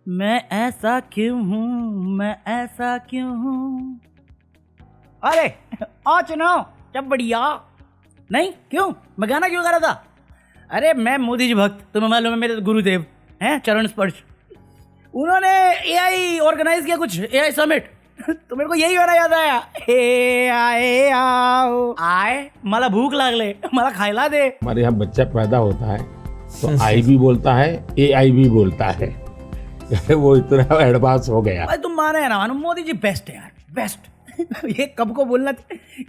मैं ऐसा क्यों हूँ, मैं ऐसा क्यों हूँ। अरे आओ चुनाव जब बढ़िया। नहीं क्यों, मैं गाना क्यों गा रहा था? अरे मैं मोदी जी भक्त, तुम्हें मालूम है मेरे गुरुदेव हैं चरण स्पर्श। उन्होंने एआई ऑर्गेनाइज किया, कुछ एआई समिट। तो मेरे को यही गाना याद आया, हे आए आओ आए मला भूख लागले मला खायला दे। हमारे यहाँ बच्चा पैदा होता है तो आई भी बोलता है, एआई भी बोलता है। वो इतना एडवांस हो गया। भाई तुम माने ना मानो, मोदी जी बेस्ट है यार, बेस्ट। ये कब को बोलना,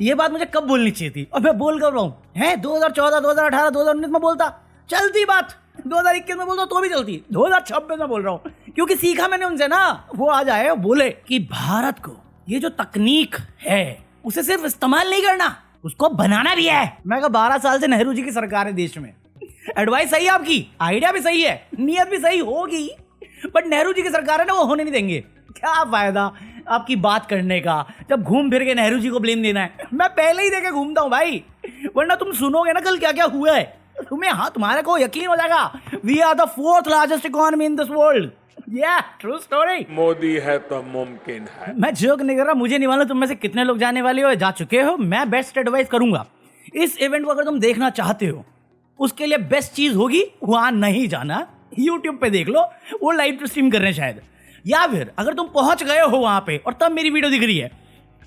ये बात मुझे कब बोलनी चाहिए थी और मैं बोल कर रहा हूँ है 2014, 2018, 2019 में बोलता चलती बात, 2021 में बोलता तो भी चलती, 2026 में बोल रहा हूँ क्योंकि सीखा मैंने उनसे ना। वो आ जाए बोले कि भारत को ये जो तकनीक है उसे सिर्फ इस्तेमाल नहीं करना, उसको बनाना भी है। मैं 12 साल से नेहरू जी की सरकार है देश में, एडवाइस सही है आपकी, आइडिया भी सही है, नियत भी सही होगी, बट नेहरू जी की सरकार है ना, वो होने नहीं देंगे। क्या फायदा आपकी बात करने का जब घूम फिर के नेहरू जी को ब्लेम देना है। मैं पहले ही देके घूमता हूँ भाई, वरना तुम सुनोगे ना कल क्या क्या हुआ है, तुम्हें हाँ तुम्हारे को यकीन हो जाएगा। We are the 4th largest economy in this world. True story. Modi है तो मुमकिन है। मैं जोक नहीं कर रहा, मुझे नहीं मालूम तुम में से कितने लोग जाने वाले हो, जा चुके हो। मैं बेस्ट एडवाइस करूंगा, इस इवेंट को अगर तुम देखना चाहते हो उसके लिए बेस्ट चीज होगी वहां नहीं जाना, यूट्यूब पे देख लो, वो लाइव स्ट्रीम कर रहे हैं शायद। या फिर अगर तुम पहुंच गए हो वहां पे और तब मेरी वीडियो दिख रही है,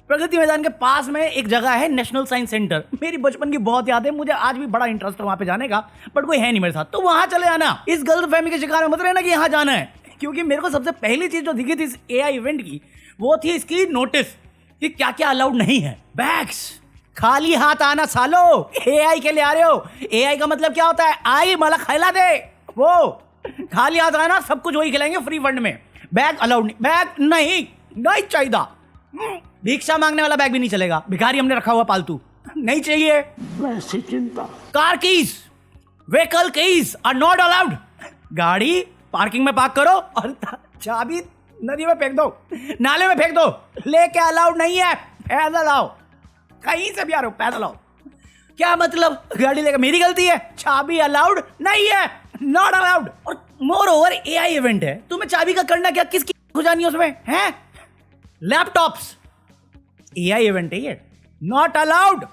प्रगति मैदान के पास में एक जगह है नेशनल साइंस सेंटर, मेरी बचपन की बहुत याद है, मुझे आज भी बड़ा इंटरेस्ट है वहां पे जाने का, बट कोई है नहीं मेरे साथ, तो वहां चले जाना। इस गलत फहमी के शिकार मत रहना कि यहाँ जाना है, क्योंकि मेरे को सबसे पहली चीज जो दिखी थी इस एआई इवेंट की वो थी इसकी नोटिस कि क्या क्या अलाउड नहीं है। बैग्स खाली हाथ आना सालो, एआई के लिए आ रहे हो। एआई का मतलब क्या होता है, आई मला खाइला दे, वो खाली हाथ आना, सब कुछ वही खिलाएंगे फ्री फंड में। बैग अलाउड नहीं, बैग नहीं चाहिए। भिक्षा मांगने वाला बैग भी नहीं चलेगा, भिखारी हमने रखा हुआ पालतू नहीं चाहिए। वैसी चिंता। Car keys, vehicle keys are not allowed. गाड़ी पार्किंग में पार्क करो और चाबी नदी में फेंक दो, नाले में फेंक दो, लेके अलाउड नहीं है। पैदल आओ, कहीं से भी आ रहे हो पैदल आओ। क्या मतलब, गाड़ी लेकर मेरी गलती है, चाबी अलाउड नहीं है, नॉट अलाउड। और मोर ओवर एआई इवेंट है, तुम्हें चाबी का करना क्या, किसकी हो जानी है उसमें है? लैपटॉप्स, एआई इवेंट है ये, not allowed,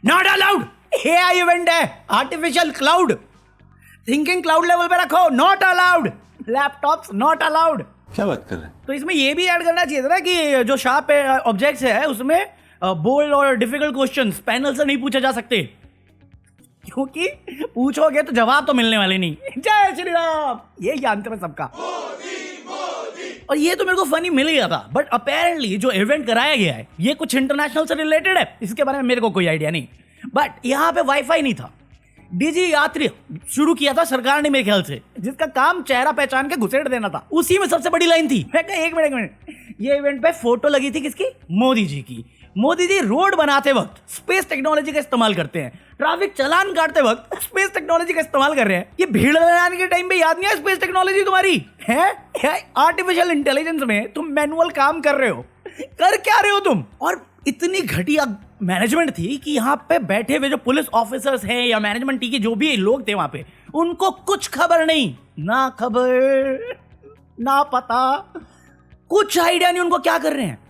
not allowed. AI event है, artificial cloud, thinking cloud level पे रखो, not allowed. Laptops not allowed. क्या बात कर रहे हैं? तो इसमें ये भी ऐड करना चाहिए था ना कि जो शार्प ऑब्जेक्ट्स है उसमें बोल्ड और डिफिकल्ट क्वेश्चंस पैनल से नहीं पूछे जा सकते, क्योंकि पूछोगे तो जवाब तो मिलने वाले नहीं। जय श्री राम, यही आंसर है सबका। और ये तो मेरे को फनी मिल गया था, बट अपेरेंटली जो इवेंट कराया गया है ये कुछ इंटरनेशनल से रिलेटेड है, इसके बारे में मेरे को कोई आइडिया नहीं। बट यहाँ पे वाईफाई नहीं था, डिजी यात्री शुरू किया था सरकार ने मेरे ख्याल से, जिसका काम चेहरा पहचान के घुसेड़ देना था। उसी में सबसे बड़ी लाइन थी, मैं कहा एक मिनट, ये इवेंट पे फोटो लगी थी किसकी, मोदी जी की। मोदी जी रोड बनाते वक्त स्पेस टेक्नोलॉजी का इस्तेमाल करते हैं, ट्रैफिक चालान काटते वक्त स्पेस टेक्नोलॉजी का इस्तेमाल कर रहे हैं। ये भीड़ लगाने के टाइम पे याद नहीं है स्पेस टेक्नोलॉजी तुम्हारी है? आर्टिफिशियल इंटेलिजेंस में तुम मैनुअल काम कर रहे हो, कर क्या रहे हो तुम? और इतनी घटिया मैनेजमेंट थी कि यहाँ पे बैठे हुए जो पुलिस ऑफिसर्स हैं या मैनेजमेंट टीम के जो भी लोग थे वहां पे, उनको कुछ खबर नहीं, ना खबर ना पता, कुछ आइडिया नहीं उनको क्या कर रहे हैं।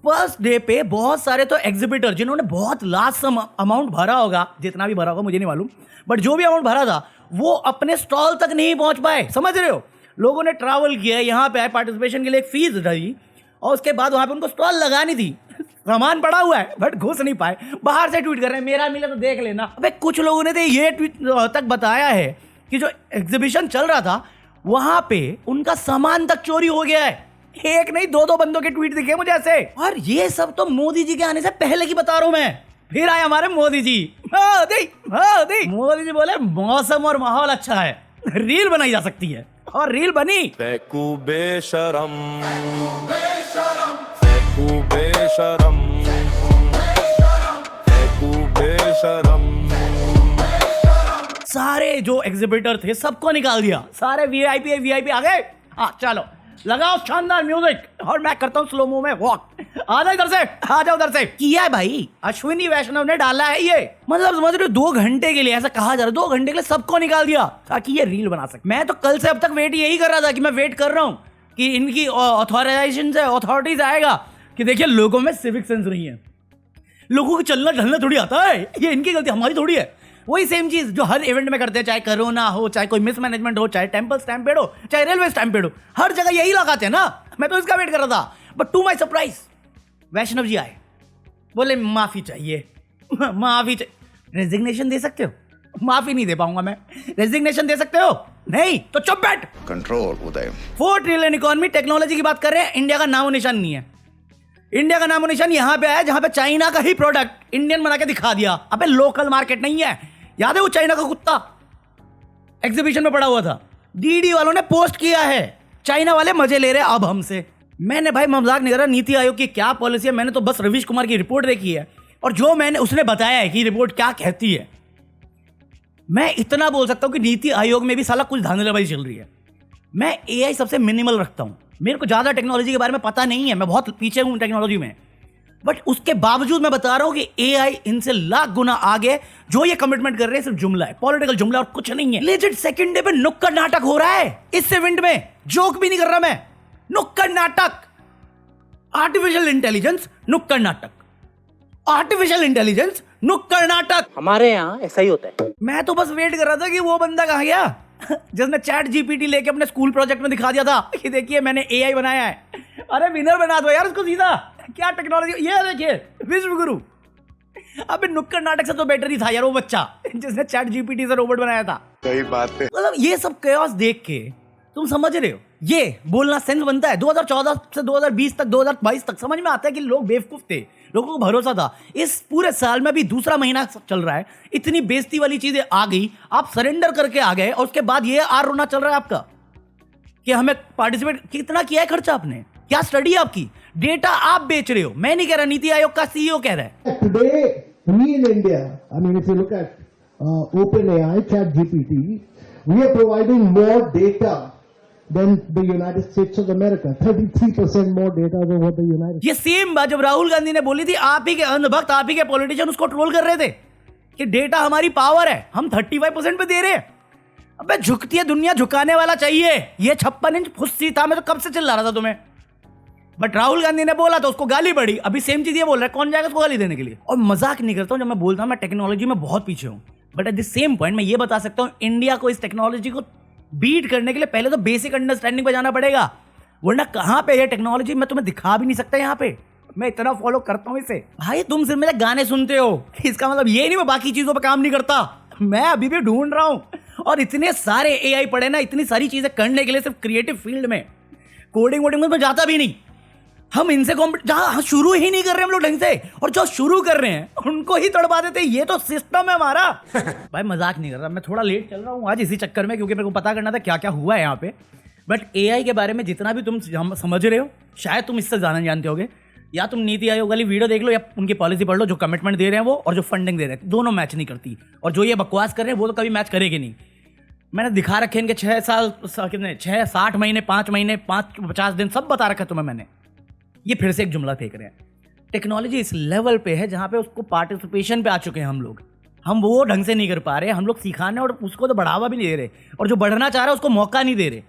फर्स्ट डे पे बहुत सारे तो एग्जिबिटर जिन्होंने बहुत लार्ज सम अमाउंट भरा होगा, जितना भी भरा होगा मुझे नहीं मालूम, बट जो भी अमाउंट भरा था वो अपने स्टॉल तक नहीं पहुंच पाए। समझ रहे हो, लोगों ने ट्रैवल किया, यहाँ पे आए, पार्टिसिपेशन के लिए एक फीस दी और उसके बाद वहां पे उनको स्टॉल लगानी थी, सामान पड़ा हुआ है बट घुस नहीं पाए। बाहर से ट्वीट कर रहे हैं मेरा मिला तो देख लेना। अबे कुछ लोगों ने तो ये ट्वीट तक बताया है कि जो एग्जीबिशन चल रहा था वहां पे उनका सामान तक चोरी हो गया है। एक नहीं दो बंदों के ट्वीट दिखे मुझे ऐसे। और ये सब तो मोदी जी के आने से पहले की बता रहा हूं मैं। फिर आए हमारे मोदी जी, मोदी जी बोले मौसम और माहौल अच्छा है, रील बनाई जा सकती है, और रील बनी। फेंकू बेशरम, फेंकू बेशरम, फेंकू बेशरम। सारे जो एग्जिबिटर थे सबको निकाल दिया, सारे वीआईपी आ गए। हाँ चलो लगाओ शानदार म्यूजिक और मैं करता हूँ स्लो मो में वॉक। आ जाओ इधर से, आ जाओ उधर से। किया है भाई, अश्विनी वैष्णव ने डाला है ये, मतलब समझ रहे हो 2 घंटे के लिए, ऐसा कहा जा रहा है 2 घंटे के लिए सबको निकाल दिया ताकि ये रील बना सके। मैं तो कल से अब तक वेट यही कर रहा था कि मैं वेट कर रहा हूँ कि इनकी ऑथोराइजेशन से अथॉरिटीज आएगा कि देखिए लोगों में सिविक सेंस नहीं है, लोगों को चलना ढलना थोड़ी आता है, ये इनकी गलती, हमारी थोड़ी है। वही सेम चीज जो हर इवेंट में करते हैं, चाहे कोरोना हो, चाहे कोई मिसमैनेजमेंट हो, चाहे टेम्पल स्टैम्पेड हो, चाहे रेलवे स्टैम्पेड हो, हर जगह यही लगाते हैं ना। मैं तो इसका वेट कर रहा था, बट टू माई सरप्राइज वैष्णव जी आए, बोले माफी चाहिए, माफी चाहिए। रेजिग्नेशन दे सकते हो? माफी नहीं दे पाऊंगा मैं। रेजिग्नेशन दे सकते हो? नहीं, तो चुप बैठ। कंट्रोल उदय। 4 ट्रिलियन इकोनॉमी, टेक्नोलॉजी की बात कर रहे हैं, इंडिया का नामो निशान नहीं है। इंडिया का नामो निशान यहां पे आया जहां पे चाइना का ही प्रोडक्ट इंडियन बना के दिखा दिया। अबे लोकल मार्केट नहीं है। याद है वो चाइना का कुत्ता एग्जीबिशन में पड़ा हुआ था, डीडी वालों ने पोस्ट किया है, चाइना वाले मजे ले रहे अब हमसे। मैंने भाई मजाक नहीं कर रहा, नीति आयोग की क्या पॉलिसी है, मैंने तो बस रवीश कुमार की रिपोर्ट देखी है और जो मैंने उसने बताया है कि रिपोर्ट क्या कहती है। मैं इतना बोल सकता हूं कि नीति आयोग में भी साला कुछ धांधलीबाजी चल रही है। मैं एआई सबसे मिनिमल रखता हूं, मेरे को ज्यादा टेक्नोलॉजी के बारे में पता नहीं है, मैं बहुत पीछे हूं टेक्नोलॉजी में, बट उसके बावजूद मैं बता रहा हूं कि एआई इनसे लाख गुना आगे। जो ये कमिटमेंट कर रहे हैं सिर्फ जुमला है, पॉलिटिकल जुमला और कुछ नहीं है। लेजिट सेकंड डे पे नुक्कड़ नाटक हो रहा है इस इवेंट में, जोक भी नहीं कर रहा मैं, नुक्कड़ नाटक। आर्टिफिशियल इंटेलिजेंस नुक्कड़ नाटक, आर्टिफिशियल इंटेलिजेंस नुक्कड़ नाटक। हमारे यहाँ ऐसा ही होता है। मैं तो बस वेट कर रहा था कि वो बंदा कहाँ गया जिसने चैट जीपीटी लेके अपने स्कूल प्रोजेक्ट में दिखा दिया था कि देखिए मैंने एआई बनाया है। अरे विनर बना दो यार उसको सीधा, क्या टेक्नोलॉजी, ये देखिए विश्व गुरु। अबे नुक्कड़ नाटक से तो बेटर ही था यार वो बच्चा जिसने चैट जीपीटी से रोबोट बनाया था। सही बात है। मतलब ये सब chaos देख के तुम समझ रहे हो, ये बोलना सेंस बनता है। 2014 से 2020 तक, 2022 तक समझ में आता है कि लोग बेवकूफ थे, लोगों को भरोसा था। इस पूरे साल में भी दूसरा महीना चल रहा है, इतनी बेइज्जती वाली चीजें आ गई, आप सरेंडर करके आ गए और उसके बाद ये आर रोना चल रहा है आपका कि हमें पार्टिसिपेट। कितना किया है खर्चा आपने, क्या स्टडी है आपकी, डेटा आप बेच रहे हो। मैं नहीं कह रहा, नीति आयोग का सीईओ कह रहा है। Today, we in India, I mean, if you look at OpenAI, ChatGPT, we are providing more data than the United States of America. 33% more data than what the United ये सेम बात जब राहुल गांधी ने बोली थी, आप ही के अंधभक्त, आप ही के पॉलिटिशियन उसको ट्रोल कर रहे थे कि डेटा हमारी पावर है, हम 35% पे दे रहे हैं। अबे झुकती है दुनिया, झुकाने वाला चाहिए। ये 56 इंच फुस्सी था, मैं तो कब से चिल्ला रहा था तुम्हें, बट राहुल गांधी ने बोला तो उसको गाली पड़ी। अभी सेम चीज ये बोल रहा है, कौन जाएगा उसको गाली देने के लिए। और मजाक नहीं करता हूं जब मैं बोलता हूं मैं टेक्नोलॉजी में बहुत पीछे हूं, but at the same point मैं ये बता सकता हूं इंडिया को इस टेक्नोलॉजी को बीट करने के लिए पहले तो बेसिक अंडरस्टैंडिंग पे जाना पड़ेगा, वरना कहां पे ये टेक्नोलॉजी मैं तुम्हें दिखा भी नहीं सकता। यहाँ पे मैं इतना फॉलो करता हूं इसे। भाई तुम सिर्फ मेरे गाने सुनते हो, इसका मतलब ये नहीं मैं बाकी चीजों पे काम नहीं करता। मैं अभी भी ढूंढ रहा हूं और इतने सारे एआई पड़े ना, इतनी सारी चीजें करने के लिए सिर्फ क्रिएटिव फील्ड में, कोडिंग वोडिंग में जाता भी नहीं। हम इनसे जहां शुरू ही नहीं कर रहे हम लोग ढंग से, और जो शुरू कर रहे हैं उनको ही तड़पा देते। ये तो सिस्टम है हमारा। भाई मजाक नहीं कर रहा, मैं थोड़ा लेट चल रहा हूँ आज इसी चक्कर में, क्योंकि मेरे को पता करना था क्या क्या हुआ है यहाँ पे। बट एआई के बारे में जितना भी तुम समझ रहे हो, शायद तुम इससे ज़्यादा जानते होगे। या तुम नीति आयोग वाली वीडियो देख लो या उनकी पॉलिसी पढ़ लो, जो कमिटमेंट दे रहे हैं वो और जो फंडिंग दे रहे हैं, दोनों मैच नहीं करती। और जो ये बकवास कर रहे हैं वो तो कभी मैच करेगी नहीं। मैंने दिखा रखे इनके 6 साल कितने, 6 60 महीने, 5 महीने, 50 दिन सब बता रखा है तुम्हें मैंने। ये फिर से एक जुमला फेंक रहे हैं। टेक्नोलॉजी इस लेवल पे है जहां पे उसको पार्टिसिपेशन पे आ चुके हैं हम लोग, हम वो ढंग से नहीं कर पा रहे। हम लोग सिखाने और उसको तो बढ़ावा भी नहीं दे रहे, और जो बढ़ना चाह रहा है उसको मौका नहीं दे रहे,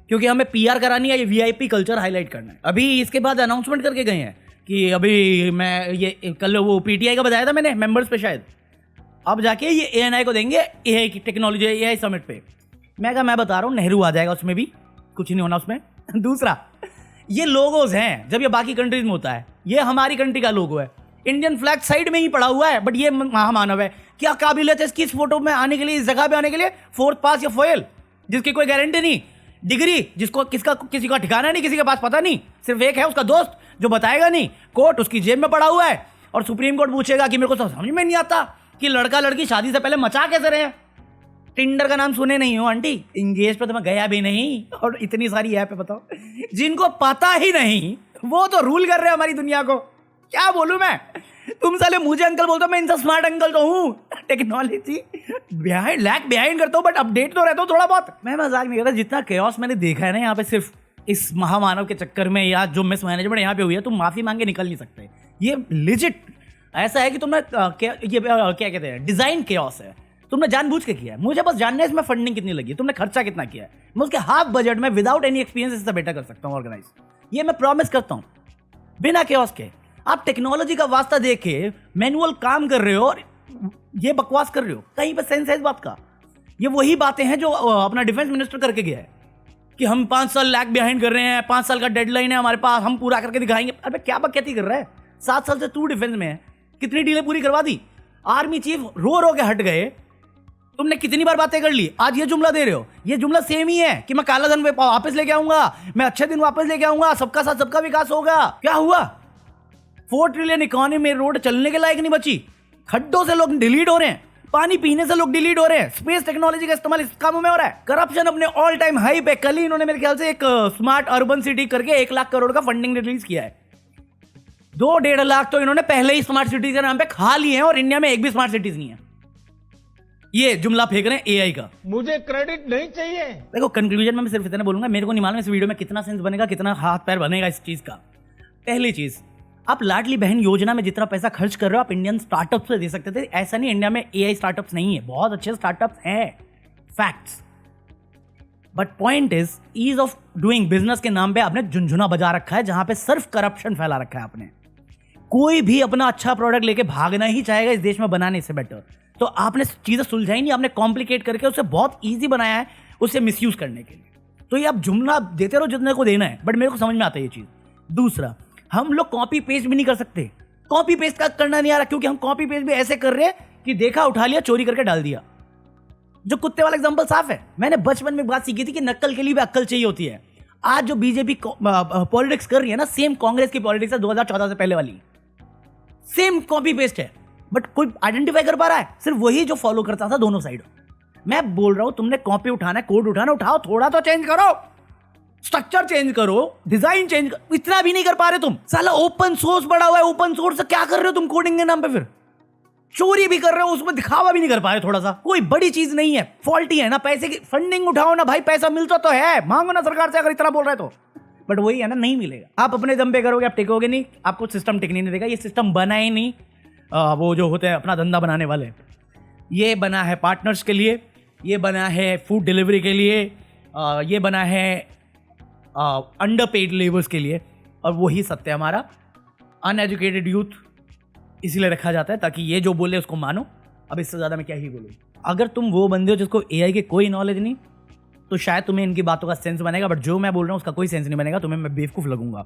क्योंकि हमें पीआर करानी है, ये वीआईपी कल्चर हाईलाइट करना है। अभी इसके बाद अनाउंसमेंट करके गए हैं कि अभी मैं ये कल वो पीटीआई का बताया था मैंने मेंबर्स पे, शायद अब जाके ये एएनआई को देंगे एआई की टेक्नोलॉजी एआई समिट पे। मैं कहा मैं बता रहा हूँ नेहरू आ जाएगा, उसमें भी कुछ नहीं होना उसमें। दूसरा, ये लोगोज हैं, जब ये बाकी कंट्रीज में होता है, ये हमारी कंट्री का लोगो है, इंडियन फ्लैग साइड में ही पड़ा हुआ है, बट ये महामानव है। क्या काबिलियत है इसकी इस फोटो में आने के लिए, इस जगह पे आने के लिए? 4th पास या फोयल, जिसकी कोई गारंटी नहीं, डिग्री जिसको किसी का ठिकाना नहीं, किसी के पास पता नहीं, सिर्फ एक है उसका दोस्त जो बताएगा नहीं, कोर्ट उसकी जेब में पड़ा हुआ है, और सुप्रीम कोर्ट पूछेगा कि मेरे को तो समझ में नहीं आता कि लड़का लड़की शादी से पहले मचा कैसे रहे हैं। टिंडर का नाम सुने नहीं हो आंटी, इंगेज पे तो मैं गया भी नहीं, और इतनी सारी ऐप है बताओ, जिनको पता ही नहीं वो तो रूल कर रहे हैं हमारी दुनिया को। क्या बोलूं मैं, तुम साले मुझे अंकल बोलते हो, मैं इनसे स्मार्ट अंकल तो हूँ। टेक्नोलॉजी बिहाइंड करता हूँ, बट अपडेट तो रहता हूँ थोड़ा बहुत। मैं मजाक नहीं करता, जितना केओस मैंने देखा है ना यहाँ पे सिर्फ इस महामानव के चक्कर में, या जो मिस मैनेजमेंट यहाँ पे हुई है, तुम माफी मांगे निकल नहीं सकते। ये लिजिट ऐसा है कि तुम्हें क्या कहते हैं, डिजाइन केओस है। तुमने जानबूझ के किया है। मुझे बस जानना है इसमें फंडिंग कितनी लगी, तुमने खर्चा कितना किया है। मैं उसके हाफ बजट में विदाउट एनी एक्सपीरियंस इससे बेटर कर सकता हूँ ऑर्गेनाइज। ये मैं प्रॉमिस करता हूँ बिना केओस के। आप टेक्नोलॉजी का वास्ता देख के मैनुअल काम कर रहे हो और ये बकवास कर रहे हो, कहीं पे सेंस है इस बात का? ये वही बातें हैं जो अपना डिफेंस मिनिस्टर करके गया है कि हम 5 साल लैग बिहाइंड कर रहे हैं, 5 साल का डेडलाइन है हमारे पास, हम पूरा करके दिखाएंगे। अरे क्या बकैती कर रहा है? 7 साल से तू डिफेंस में है, कितनी डीलें पूरी करवा दी? आर्मी चीफ रो रो के हट गए, तुमने कितनी बार बातें कर ली, आज ये जुमला दे रहे हो। ये जुमला सेम ही है कि मैं काला धन वापस लेके आऊंगा, मैं अच्छे दिन वापस लेके आऊंगा, सबका साथ सबका विकास होगा। क्या हुआ? 4 ट्रिलियन इकोनॉमी में रोड चलने के लायक नहीं बची, खड्डों से लोग डिलीट हो रहे हैं, पानी पीने से लोग डिलीट हो रहे हैं, स्पेस टेक्नोलॉजी का इस्तेमाल इस कामों में हो रहा है, करप्शन अपने ऑल टाइम हाई पे। कल ही इन्होंने मेरे ख्याल से एक स्मार्ट अर्बन सिटी करके 1 लाख करोड़ का फंडिंग रिलीज किया है। 2-1.5 लाख तो इन्होंने पहले ही स्मार्ट सिटी के नाम पे खा लिए हैं और इंडिया में एक भी स्मार्ट सिटीज नहीं है। ये जुमला फेंक रहे हैं एआई का। मुझे क्रेडिट नहीं चाहिए। देखो कंक्लूजन में मैं सिर्फ इतना बोलूंगा, मेरे को नहीं मालूम इस वीडियो में कितना सेंस बनेगा, कितना हाथ पैर बनेगा इस चीज का। पहली चीज, आप लाडली बहन योजना में जितना पैसा खर्च कर रहे हो आप इंडियन स्टार्टअप से दे सकते थे। ऐसा नहीं इंडिया में एआई स्टार्टअप्स नहीं है, बहुत अच्छे स्टार्टअप्स हैं, facts. But point is ease of doing business के नाम पे आपने झुंझुना बजा रखा है, जहां पे सिर्फ करप्शन फैला रखा है आपने। कोई भी अपना अच्छा प्रोडक्ट लेके भागना ही चाहेगा इस देश में बनाने से बेटर, तो आपने चीजें सुलझाई नहीं, आपने कॉम्प्लिकेट करके उसे बहुत ईजी बनाया है उसे मिसयूज करने के लिए। तो ये आप जुमला देते रहो जितने को देना है, बट मेरे को समझ में आता है ये चीज। दूसरा, हम लोग कॉपी पेस्ट भी नहीं कर सकते, कॉपी पेस्ट का करना नहीं आ रहा, क्योंकि हम कॉपी पेस्ट भी ऐसे कर रहे हैं कि देखा उठा लिया चोरी करके डाल दिया। जो कुत्ते वाला एग्जांपल साफ है। मैंने बचपन में बात सीखी थी कि नक्कल के लिए भी अक्ल चाहिए होती है। आज जो बीजेपी पॉलिटिक्स कर रही है ना, सेम कांग्रेस की पॉलिटिक्स है 2014 से पहले वाली, सेम कॉपी पेस्ट है, बट कोई आइडेंटिफाई कर पा रहा है? सिर्फ वही जो फॉलो करता था दोनों साइड। मैं बोल रहा हूं तुमने कॉपी उठाना है, कोड उठाना, उठाओ, थोड़ा तो चेंज करो, स्ट्रक्चर चेंज करो, डिजाइन चेंज करो। इतना भी नहीं कर पा रहे तुम। साला ओपन सोर्स बड़ा हुआ है, ओपन सोर्स से क्या कर रहे हो तुम कोडिंग के नाम पे? फिर चोरी भी कर रहे हो, उसमें दिखावा भी नहीं कर पा रहे थोड़ा सा। कोई बड़ी चीज नहीं है, फॉल्टी है ना। पैसे की फंडिंग उठाओ ना भाई, पैसा मिलता तो है, मांगो ना सरकार से अगर इतना बोल रहे तो। बट वही है ना, नहीं मिलेगा। आप अपने दम पे करोगे, आप टिकोगे नहीं, आपको सिस्टम टिकने नहीं देगा। ये सिस्टम बना ही नहीं वो जो होते हैं अपना धंधा बनाने वाले। ये बना है पार्टनर्स के लिए, ये बना है फूड डिलीवरी के लिए, ये बना है अंडर पेड लेबर्स के लिए, और वही सत्य हमारा। अनएजुकेटेड यूथ इसीलिए रखा जाता है ताकि ये जो बोले उसको मानो। अब इससे ज़्यादा मैं क्या ही बोलूँ। अगर तुम वो बंदे हो जिसको एआई की कोई नॉलेज नहीं, तो शायद तुम्हें इनकी बातों का सेंस बनेगा, बट जो मैं बोल रहा हूँ उसका कोई सेंस नहीं बनेगा, तुम्हें मैं बेवकूफ़ लगूंगा।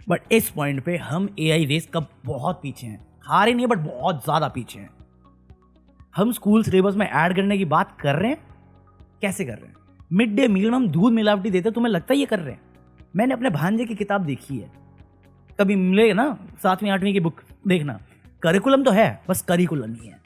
बट इस पॉइंट पे हम एआई रेस का बहुत पीछे हैं, हारे नहीं बट बहुत ज़्यादा पीछे हैं। हम स्कूल सिलेबस में ऐड करने की बात कर रहे हैं, कैसे कर रहे हैं? मिड डे मील में हम दूध मिलावटी देते, तुम्हें लगता है ये कर रहे हैं? मैंने अपने भांजे की किताब देखी है, कभी मिलेगा ना 7वीं 8वीं की बुक देखना। करिकुलम तो है, बस करिकुलम नहीं है।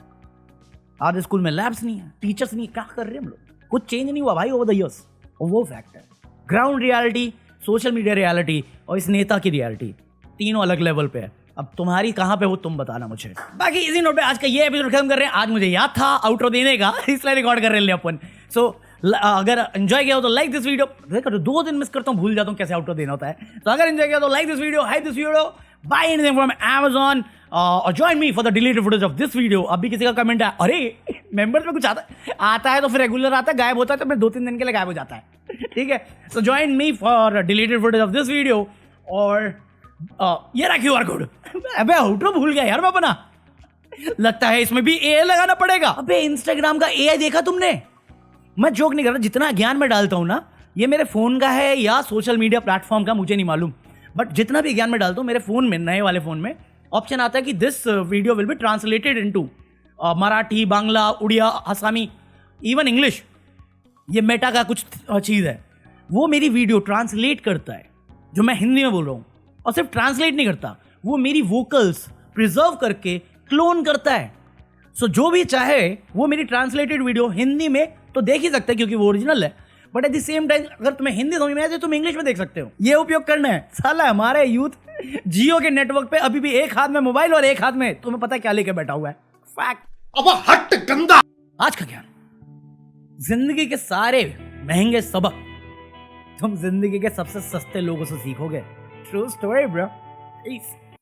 आज स्कूल में लैब्स नहीं है, टीचर्स नहीं है, क्या कर रहे हैं हम लोग? कुछ चेंज नहीं हुआ भाई ओवर द ईयर्स। और वो फैक्ट है, ground reality, social media reality और इस नेता की रियलिटी, तीनों अलग लेवल पे है। अब तुम्हारी कहाँ पे हो तुम बताना मुझे। बाकी इसी नोट पे आज का ये एपिसोड खत्म कर रहे हैं। आज मुझे याद था आउटरो देने का, इसलिए रिकॉर्ड कर रहे हैं अपन। सो अगर एंजॉय किया हो तो लाइक दिस वीडियो। देखो 2 दिन मिस करता हूँ, भूल जाता हूँ कैसे आउटरो देना होता है। तो अगर एंजॉय किया तो like this video, hype this video, buy anything from Amazon और join me for the deleted footage of this video. अभी किसी का कमेंट है, अरे मेंबर्स में कुछ आता है तो फिर रेगुलर आता है, गायब होता है तो फिर 2-3 दिन के लिए गायब हो जाता है। ठीक है, सो join me for deleted footage of this video. और ये रहा QR कोड। अबे आउटरो भूल गया यार मैं अपना, लगता है इसमें भी AI लगाना पड़ेगा। अबे इंस्टाग्राम का AI देखा तुमने? मैं जोक नहीं कर रहा, जितना ज्ञान मैं डालता हूं ना, ये मेरे फोन का है या सोशल मीडिया प्लेटफॉर्म का मुझे नहीं मालूम, बट जितना भी ज्ञान मैं डालता हूं मेरे फोन में, नए वाले फोन में ऑप्शन आता है कि this video will be translated into Marathi, Bangla, Oriya, Assamese, even English. ये मेटा का कुछ चीज़ है, वो मेरी वीडियो ट्रांसलेट करता है जो मैं हिंदी में बोल रहा हूँ, और सिर्फ ट्रांसलेट नहीं करता, वो मेरी वोकल्स प्रिजर्व करके क्लोन करता है। सो जो भी चाहे वो मेरी ट्रांसलेटेड वीडियो हिंदी में तो देख ही सकते हैं क्योंकि वो ओरिजिनल है, but at the same time अगर तुम्हें हिंदी समझ में आए तो तुम इंग्लिश में देख सकते हो। ये उपयोग करना है। साला हमारे यूथ जियो के नेटवर्क पे अभी भी एक हाथ में मोबाइल और एक हाथ में तुम्हें पता है क्या लेके बैठा हुआ है। फैक्ट। अब हट गंदा। आज का ज्ञान, जिंदगी के सारे महंगे सबक तुम जिंदगी के सबसे सस्ते लोगों से सीखोगे। True story bro.